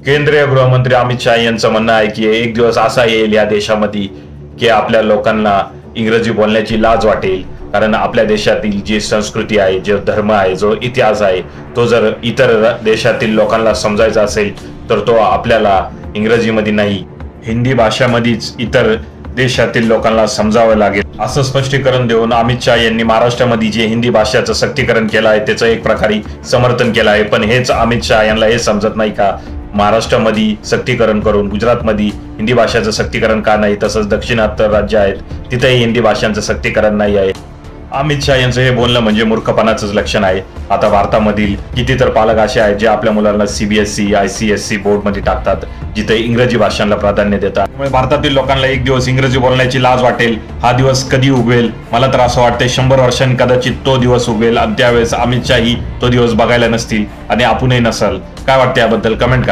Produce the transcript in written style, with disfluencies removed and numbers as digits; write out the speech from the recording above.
केंद्रीय गृहमंत्री अमित शाह यांचं म्हणणं आहे की एक दिवस असा येईल या देशामध्ये की आपल्या लोकांना इंग्रजी बोलण्याची लाज वाटेल, कारण आपल्या देशातील जी संस्कृती आहे, जो धर्म आहे, जो इतिहास आहे, तो जर इतर देशातील लोकांना समजायचा असेल तर तो आपल्याला इंग्रजीमध्ये नाही, हिंदी भाषामध्येच इतर देशातील लोकांना समजावं लागेल, असं स्पष्टीकरण देऊन अमित शाह यांनी महाराष्ट्रामध्ये जे हिंदी भाषेचं सक्तीकरण केलं आहे त्याचं एक प्रकारे समर्थन केलं आहे। पण हेच अमित शाह यांना हे समजत नाही का महाराष्ट्रामध्ये सक्तीकरण करून गुजरातमध्ये हिंदी भाषेचं सक्तीकरण का नाही, तसंच दक्षिणात्य राज्य आहेत तिथेही हिंदी भाषांचं सक्तीकरण नाही आहे। अमित शाह यांचं हे बोलणं म्हणजे मूर्खपणाचंच लक्षण आहे। आता भारतामधील किती तर पालक असे आहेत जे आपल्या मुलांना CBSE ICSE बोर्डमध्ये टाकतात जिथे इंग्रजी भाषांना प्राधान्य देतात। त्यामुळे भारतातील लोकांना एक दिवस इंग्रजी बोलण्याची लाज वाटेल। हा दिवस कधी उगवेल? मला तर असं वाटतंय 100 वर्षांनी कदाचित तो दिवस उगवेल आणि त्यावेळेस अमित शाह ही तो दिवस बघायला नसतील आणि आपणही नसाल। काय वाटतं याबद्दल कमेंट करा।